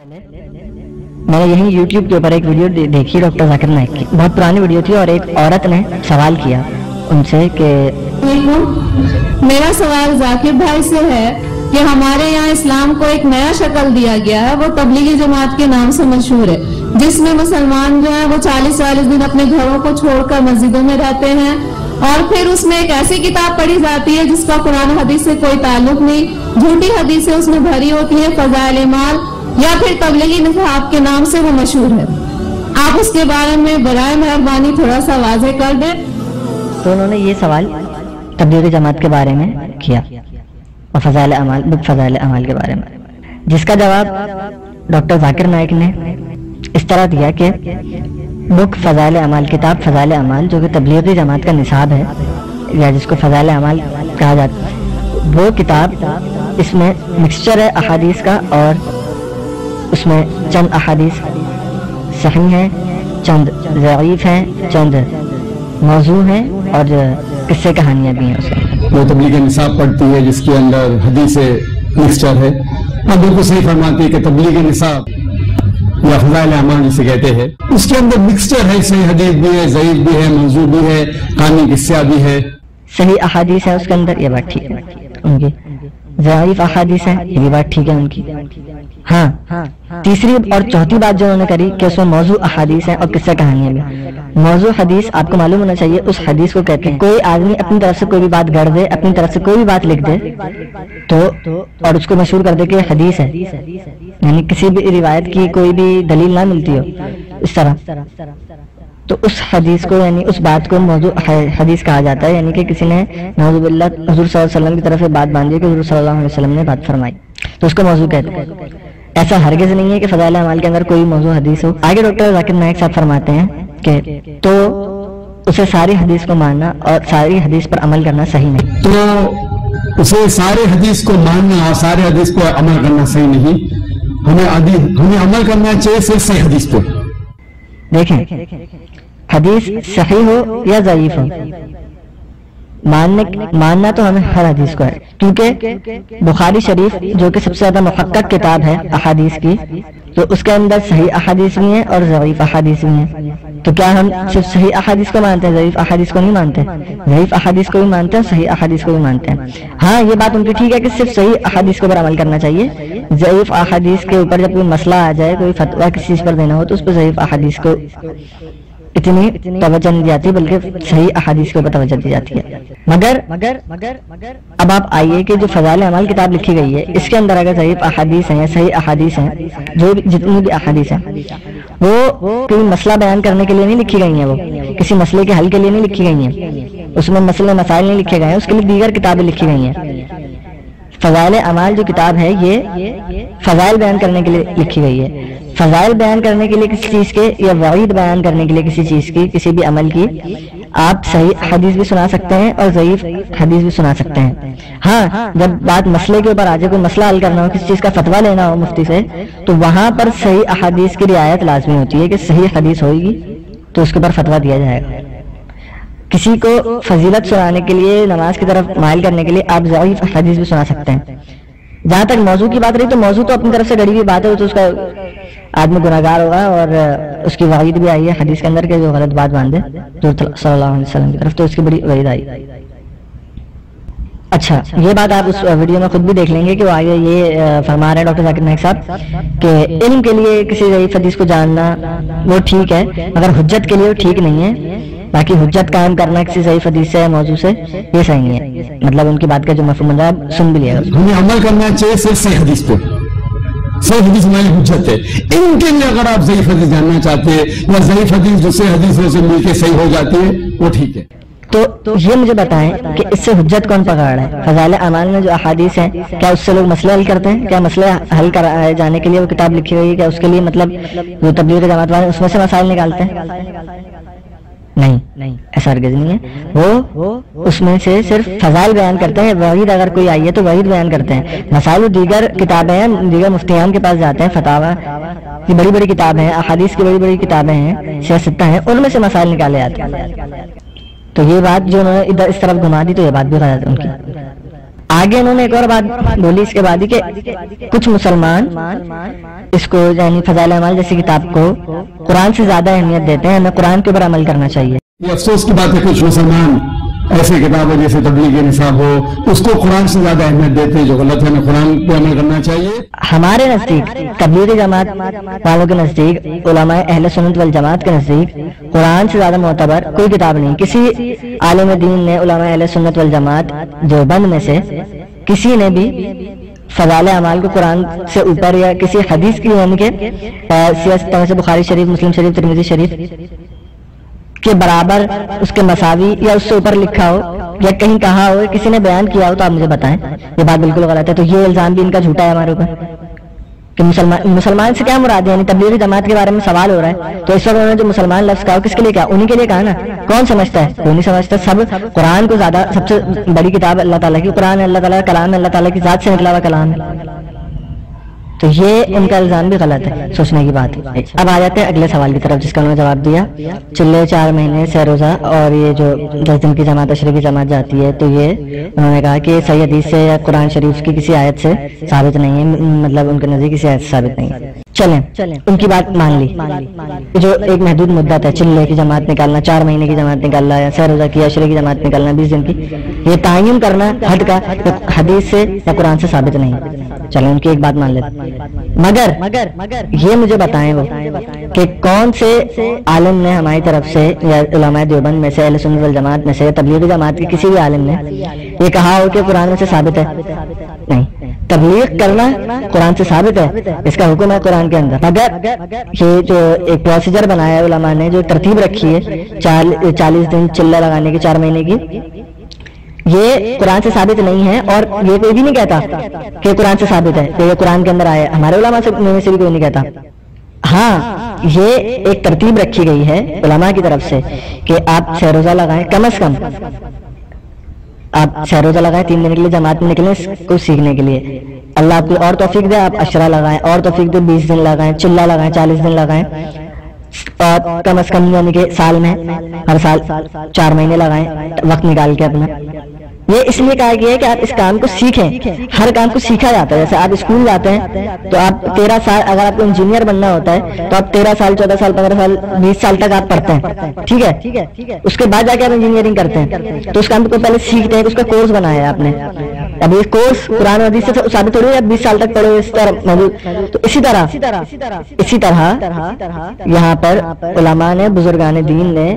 میں نے یہی یوٹیوب کے اوپر ایک ویڈیو دیکھی ڈاکٹر ذاکر نائک کی، بہت پرانی ویڈیو تھی، اور ایک عورت نے سوال کیا ان سے کہ میرا سوال ذاکر بھائی سے ہے کہ ہمارے یہاں اسلام کو ایک نیا شکل دیا گیا ہے، وہ تبلیغی جماعت کے نام سے مشہور ہے، جس میں مسلمان جو ہیں وہ 40 دن اپنے گھروں کو چھوڑ کر مسجدوں میں رہتے ہیں، اور پھر اس میں ایک ایسی کتاب پڑھی جاتی ہے جس کا قرآن حدیث سے کوئی تعلق نہیں، جھوٹی حدیثیں اس میں بھری ہوتی ہیں، فضائل اعمال یا پھر تبلیغی نصاب کے نام سے وہ مشہور ہے، آپ اس کے بارے میں برائے مہربانی تھوڑا سا واضح کر دیں۔ تو انہوں نے یہ سوال تبلیغی جماعت کے بارے میں کیا اور فضائل اعمال، فضائل اعمال کے بارے میں، جس کا جواب ڈاکٹر ذاکر نائک نے اس طرح دیا کہ بک فضائل اعمال، کتاب فضائل اعمال جو کہ تبلیغی جماعت کا نصاب ہے یا جس کو فضائل اعمال کہا جاتا ہے، وہ کتاب اس میں مکسچر ہے احادیث کا، اور اس میں چند احادیث صحیح ہیں، چند ضعیف ہیں، چند موضوع ہیں، اور قصے کہانیاں بھی ہیں۔ اس میں وہ تبلیغ نصاب پڑھتی ہے جس کے اندر حدیث مکسچر ہے۔ آپ بالکل صحیح فرماتی ہے کہ تبلیغ نصاب یا فضائل اعمال جسے کہتے ہیں، اس کے اندر مکسچر ہے، صحیح حدیث بھی ہے، ضعیف بھی ہے، موضوع بھی ہے، کہانی قصہ بھی ہے، صحیح احادیث ہے اس کے اندر، یہ بات ٹھیک ہے ان کی، ضعیف احادیث ہیں، یہ بات ٹھیک ہے ان کی۔ ہاں، تیسری اور چوتھی بات جو انہوں نے کری کہ اس میں موضوع احادیث ہیں اور قصہ کہانیاں بھی۔ موضوع حدیث آپ کو معلوم ہونا چاہیے، اس حدیث کو کہتے ہیں کوئی آدمی اپنی طرف سے کوئی بھی بات گڑھ دے، اپنی طرف سے کوئی بھی بات لکھ دے تو اور اس کو مشہور کر دے کہ حدیث ہے، یعنی کسی بھی روایت کی کوئی بھی دلیل نہ ملتی ہو اس طرح، تو اس حدیث کو یعنی اس بات کو موضوع حدیث کہا جاتا ہے، یعنی کہ کسی نے نعوذ باللہ حضور صلی اللہ علیہ وسلم کی طرف سے بات باندھی کہ حضور صلی اللہ علیہ وسلم نے بات فرمائی، تو اس کو موضوع کہتے ہیں۔ ایسا ہرگز نہیں ہے کہ فضائل اعمال کے اندر کوئی موضوع حدیث ہو۔ آگے ڈاکٹر ذاکر نائک صاحب فرماتے ہیں کہ تو اسے ساری حدیث کو ماننا اور ساری حدیث پر عمل کرنا صحیح نہیں، تو اسے سارے حدیث کو ماننا اور سارے حدیث کو عمل کرنا صحیح نہیں، ہمیں عمل کرنا چاہیے صرف صحیح حدیث پہ۔ دیکھیں حدیث صحیح ہو یا ضعیف ہو، ماننا تو ہمیں ہر حدیث کو ہے، کیونکہ بخاری شریف جو کہ سب سے زیادہ محقق کتاب ہے احادیث کی، تو اس کے اندر صحیح احادیث بھی ہیں اور ضعیف احادیث بھی ہیں، تو کیا ہم صرف صحیح احادیث کو مانتے ہیں، ضعیف احادیث کو نہیں مانتے؟ ضعیف احادیث کو بھی مانتے ہیں، صحیح احادیث کو بھی مانتے ہیں۔ ہاں یہ بات ان کی ٹھیک ہے کہ صرف صحیح احادیث کے اوپر عمل کرنا چاہیے، ضعیف احادیث کے اوپر جب کوئی مسئلہ آ جائے، کوئی فتویٰ کسی چیز پر دینا ہو تو اس پہ ضعیف احادیث کو اتنی توجہ نہیں دی جاتی، بلکہ صحیح احادیث کے اوپر توجہ دی جاتی ہے۔ مگر اب آپ آئیے کہ جو فضائل اعمال کتاب لکھی گئی ہے، اس کے اندر اگر ضعیف احادیث ہیں یا صحیح احادیث ہیں، جو جتنی بھی احادیث ہیں وہ کوئی مسئلہ بیان کرنے کے لیے نہیں لکھی گئی ہیں، وہ کسی مسئلے کے حل کے لیے نہیں لکھی گئی ہیں، اس میں مسئلے مسائل نہیں لکھے گئے ہیں، اس کے لیے دیگر کتابیں لکھی گئی ہیں۔ فضائل اعمال جو کتاب ہے یہ فضائل بیان کرنے کے لیے لکھی گئی ہے، فضائل بیان کرنے کے لیے کسی چیز کے یا وعید بیان کرنے کے لیے کسی چیز کی، کسی بھی عمل کی، آپ صحیح حدیث بھی سنا سکتے ہیں اور ضعیف حدیث بھی سنا سکتے ہیں۔ ہاں جب بات مسئلے کے اوپر آ جائے، کوئی مسئلہ حل کرنا ہو، کسی چیز کا فتویٰ لینا ہو مفتی سے، تو وہاں پر صحیح احادیث کی رعایت لازمی ہوتی ہے کہ صحیح حدیث ہوئے گی تو اس کے اوپر فتویٰ دیا جائے گا۔ کسی کو فضیلت سنانے کے لیے، نماز کی طرف مائل کرنے کے لیے آپ ضعیف حدیث بھی سنا سکتے ہیں۔ جہاں تک موضوع کی بات رہی تو موضوع تو اپنی طرف سے گڑی ہوئی بات ہے، تو اس کا آدمی گناہگار ہوگا، اور اس کی وعید بھی آئی ہے حدیث کے اندر کہ جو غلط بات باندھے صلی اللہ علیہ وسلم کی طرف، تو اس کی بڑی وعید آئی۔ اچھا یہ بات آپ اس ویڈیو میں خود بھی دیکھ لیں گے کہ وہ آگے یہ فرما رہے ہیں ڈاکٹر ذاکر نائک صاحب کہ علم کے لیے کسی ضعیف حدیث کو جاننا وہ ٹھیک ہے، مگر حجت کے لیے وہ ٹھیک نہیں ہے، باقی حجت قائم کرنا کسی ضعیف حدیث سے یا موضوع سے یہ صحیح نہیں ہے۔ مطلب ان کی بات کا جو مفہوم ہے سن بھی لیا، ہمیں عمل کرنا چاہیے صرف صحیح حدیث پہ، صحیح حدیث ہماری حجت ہے۔ ان کے لیے اگر آپ ضعیف حدیث جاننا چاہتے ہیں یا ضعیف حدیث جو صحیح حدیثوں سے مل کے صحیح ہو جاتی ہے وہ ٹھیک ہے، تو یہ مجھے بتائیں کہ اس سے حجت کون پکڑ رہا ہے؟ فضائل اعمال میں جو احادیث ہیں کیا اس سے لوگ مسئلے حل کرتے ہیں؟ کیا مسئلے حل کرائے جانے کے لیے وہ کتاب لکھی ہوئی ہے؟ کیا اس کے لیے مطلب جو تبلیغ جماعت والے اس میں سے مسائل نکالتے ہیں؟ نہیں، ایسا ہرگز نہیں ہے۔ وہ اس میں سے صرف فضائل بیان کرتے ہیں، وعید اگر کوئی آئی ہے تو وعید بیان کرتے ہیں، مسائل دیگر کتابیں ہیں، دیگر مفتیان کے پاس جاتے ہیں، فتاوی کی بڑی بڑی کتابیں ہیں، احادیث کی بڑی بڑی کتابیں ہیں، سیاستہ ہیں، ان میں سے مسائل نکالے جاتے ہیں۔ تو یہ بات جو انہوں نے ادھر اس طرف گھما دی تو یہ بات بھی غلط ہے ان کی۔ آگے انہوں نے ایک اور بات بولی اس کے بعد ہی کہ کچھ مسلمان اس کو یعنی فضائل اعمال جیسی کتاب کو قرآن سے زیادہ اہمیت دیتے ہیں، ہمیں قرآن کے اوپر عمل کرنا چاہیے۔ یہ افسوس کی بات ہے کچھ مسلمان ایسی کتابیں جیسے تبلیغ نصاب ہو اس کو قرآن سے زیادہ اہمیت دیتے ہیں، جو غلط ہے، ہمیں قرآن پہ عمل کرنا چاہیے۔ ہمارے نزدیک تبلیغ جماعت والوں کے نزدیک، علماء اہل سنت والجماعت کے نزدیک قرآن سے زیادہ معتبر کوئی کتاب نہیں۔ کسی عالم دین نے، علماء اہل سنت والجماعت دیوبند میں سے کسی نے بھی فضائل اعمال کو قرآن سے اوپر یا کسی حدیث کی یعنی کہ سیاست سے بخاری شریف، مسلم شریف، ترمذی شریف کے برابر، اس کے مساوی یا اس سے اوپر لکھا ہو یا کہیں کہا ہو، کسی نے بیان کیا ہو تو آپ مجھے بتائیں۔ یہ بات بالکل غلط ہے، تو یہ الزام بھی ان کا جھوٹا ہے ہمارے اوپر کہ مسلمان سے کیا مراد ہے، یعنی تبلیغی جماعت کے بارے میں سوال ہو رہا ہے تو اس وقت انہوں نے جو مسلمان لفظ کہا کس کے لیے کہا؟ انہی کے لیے کہا نا۔ کون سمجھتا ہے؟ کوئی نہیں سمجھتا۔ سب قرآن کو زیادہ، سب سے بڑی کتاب اللہ تعالیٰ کی قرآن ہے، اللہ تعالیٰ کا کلام ہے، اللہ تعالیٰ کی ذات سے نکلا ہوا کلام ہے، تو یہ ان کا الزام بھی غلط ہے، سوچنے کی بات ہے۔ اب آ جاتے ہیں اگلے سوال کی طرف جس کا انہوں نے جواب دیا، چلے 4 مہینے سہ روزہ اور یہ جو 10 دن کی جماعت عشرے کی جماعت جاتی ہے، تو یہ انہوں نے کہا کہ صحیح حدیث سے یا قرآن شریف کی کسی آیت سے ثابت نہیں ہے، مطلب ان کے نزدیک کسی آیت سے ثابت نہیں ہے۔ چلیں ان کی بات مان لی، جو ایک محدود مدت ہے، چلے کی جماعت نکالنا، 4 مہینے کی جماعت نکالنا یا سہ روزہ کی عشرے کی جماعت نکالنا 20 دن کی، یہ تعین کرنا حد کا حدیث سے یا قرآن سے ثابت نہیں ہے۔ چلیں ان کی ایک بات مان لیتے، مگر یہ مجھے بتائیں وہ کہ کون سے عالم نے ہماری طرف سے یا علماء دیوبند میں سے، اہل سنت والجماعت میں سے، تبلیغی جماعت کے کسی بھی عالم نے یہ کہا ہو کہ قرآن میں سے ثابت ہے؟ نہیں۔ تبلیغ کرنا قرآن سے ثابت ہے، اس کا حکم ہے قرآن کے اندر، مگر یہ جو ایک پروسیجر بنایا ہے علماء نے، جو ترتیب رکھی ہے 40 دن چلہ لگانے کی، 4 مہینے کی، یہ قرآن سے ثابت نہیں ہے، اور یہ کوئی بھی نہیں کہتا کہ قرآن سے ثابت ہے کہ یہ قرآن کے اندر آیا ہے، ہمارے علماء میں سے بھی کوئی نہیں کہتا۔ ہاں یہ ایک ترتیب رکھی گئی ہے علماء کی طرف سے کہ آپ سہ روزہ لگائیں، کم از کم آپ سہ روزہ لگائیں، 3 دن کے لیے جماعت میں نکلیں کچھ سیکھنے کے لیے، اللہ آپ کو اور توفیق دے، آپ عشرہ لگائیں، اور توفیق دے 20 دن لگائیں، چلہ لگائیں 40 دن لگائیں، اور کم از کم یعنی کہ سال میں ہر سال 4 مہینے لگائیں وقت نکال کے اپنا۔ یہ اس لیے کہا گیا ہے کہ آپ اس کام کو سیکھیں، ہر کام کو سیکھا جاتا ہے۔ جیسے آپ اسکول جاتے ہیں تو آپ 13 سال، اگر آپ کو انجینئر بننا ہوتا ہے تو آپ 13 سال 14 سال 15 سال 20 سال تک آپ پڑھتے ہیں، ٹھیک ہے، اس کے بعد جا کے آپ انجینئرنگ کرتے ہیں، تو اس کام کو پہلے سیکھتے ہیں، اس کا کورس بنایا ہے آپ نے۔ اب یہ کورس قرآن و حدیث سے ثابت ہو رہی ہے، 20 سال تک پڑھو اس طرح موجود۔ تو اسی طرح یہاں پر علماء نے، بزرگان دین نے،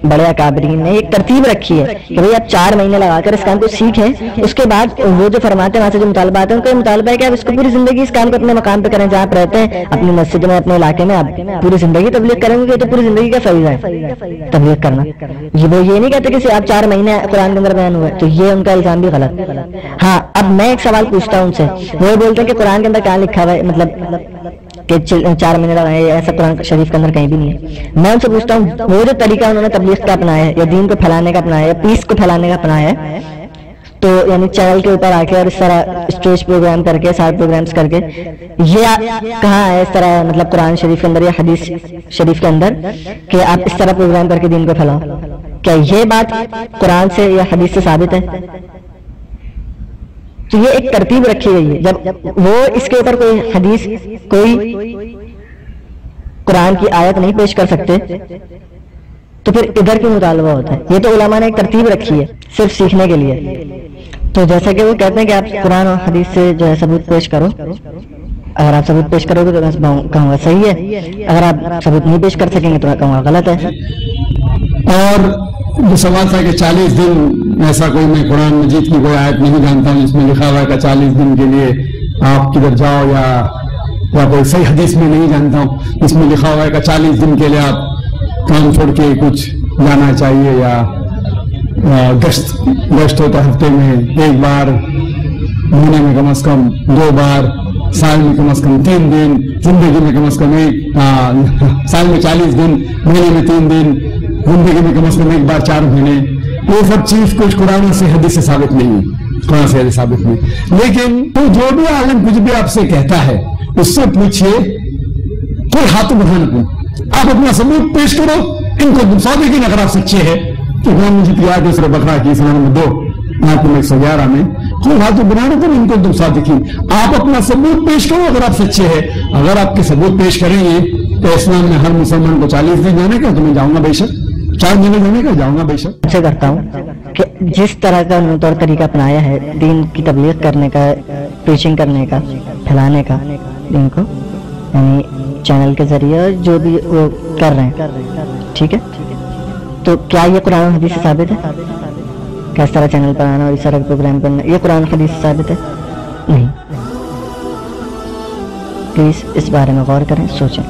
بڑے اکابرین نے ایک ترتیب رکھی ہے کہ بھئی آپ 4 مہینے لگا کر اس کام کو سیکھیں، اس کے بعد وہ جو فرماتے ہیں وہاں سے جو مطالبات ہیں، ان کا یہ مطالبہ ہے کہ آپ اس کو پوری زندگی اس کام کو اپنے مقام پہ کریں جہاں آپ رہتے ہیں، اپنی مسجد میں، اپنے علاقے میں، آپ پوری زندگی تبلیغ کریں گے تو پوری زندگی کا فریضہ ہے تبلیغ کرنا۔ وہ یہ نہیں کہتے کہ آپ 4 مہینے قرآن کے اندر بیان ہوئے، تو یہ ان کا الزام بھی غلط۔ ہاں اب میں ایک سوال پوچھتا ہوں ان سے، وہ بولتے ہیں کہ قرآن کے اندر کہاں لکھا ہوا ہے مطلب کہ 4 مہینے لگائے، ایسا قرآن شریف کے اندر کہیں بھی نہیں ہے۔ میں ان سے پوچھتا ہوں وہ جو طریقہ انہوں نے تبلیغ کا اپنایا ہے یا دین کو پھیلانے کا اپنایا ہے، پیس کو پھیلانے کا اپنایا ہے، تو یعنی چینل کے اوپر آ کے اور اس طرح اسٹیج پروگرام کر کے، سارے پروگرامز کر کے، یہ کہاں ہے اس طرح مطلب قرآن شریف کے اندر یا حدیث شریف کے اندر کہ آپ اس طرح پروگرام کر کے دین کو پھیلاؤ؟ کیا یہ بات قرآن سے یا حدیث سے ثابت ہے؟ تو یہ ایک ترتیب رکھی گئی ہے، جب وہ اس کے اوپر کوئی حدیث، کوئی قرآن کی آیت نہیں پیش کر سکتے تو پھر ادھر کیوں مطالبہ ہوتا ہے؟ یہ تو علماء نے ایک ترتیب رکھی ہے صرف سیکھنے کے لیے۔ تو جیسا کہ وہ کہتے ہیں کہ آپ قرآن اور حدیث سے جو ہے ثبوت پیش کرو، اگر آپ ثبوت پیش کرو گے تو میں کہوں گا صحیح ہے، اگر آپ ثبوت نہیں پیش کر سکیں گے تو میں کہوں گا غلط ہے۔ اور جو سوال تھا کہ 40 دن، ایسا کوئی میں قرآن مجید کی کوئی آیت نہیں جانتا ہوں جس میں لکھا ہوا ہے کہ 40 دن کے لیے آپ کدھر جاؤ، یا کوئی صحیح حدیث میں نہیں جانتا ہوں جس میں لکھا ہوا ہے کہ 40 دن کے لیے آپ کام چھوڑ کے کچھ جانا چاہیے، یا گشت ہوتا ہے ہفتے میں 1 بار، مہینے میں کم از کم 2 بار، سال میں کم از کم 3 دن، زندگی میں کم از کم سال میں 40 دن، مہینے میں 3 دن، زندگی میں کم از کم 1 بار 4 مہینے۔ یہ سب چیز کچھ قرآن سے حدیث سے ثابت نہیں ہے، قرآن سے حدیث ثابت نہیں۔ لیکن تو جو بھی عالم کچھ بھی آپ سے کہتا ہے اس سے پوچھئے، کوئی ہاتھ بڑھانا کون، آپ اپنا ثبوت پیش کرو، ان کو صادقین اگر آپ سچے ہیں کہ قرآن مجید کی آیت سورہ بقرہ کی سورہ نمبر 2 آیت نمبر 111 میں قل ہاتوا برہانکم ان کنتم صادقین، آپ اپنا ثبوت پیش کرو اگر آپ سچے ہیں۔ اگر آپ کے ثبوت پیش کریں گے تو اسلام میں ہر مسلمان کو 40 دن جانے کا، تو میں جاؤں گا بے شک، 4 دن جانے کا جاؤں گا بے شک۔ اچھا کرتا ہوں کہ جس طرح کا طور طریقہ اپنایا ہے دین کی تبلیغ کرنے کا، پریچنگ کرنے کا، پھیلانے کا دین کو، یعنی چینل کے ذریعے جو بھی وہ کر رہے ہیں، ٹھیک ہے، تو کیا یہ قرآن و حدیث سے ثابت ہے کہ اس طرح چینل پر آنا اور اس طرح پروگرام کرنا یہ قرآن و حدیث سے ثابت ہے؟ نہیں۔ پلیز اس بارے میں غور کریں، سوچیں۔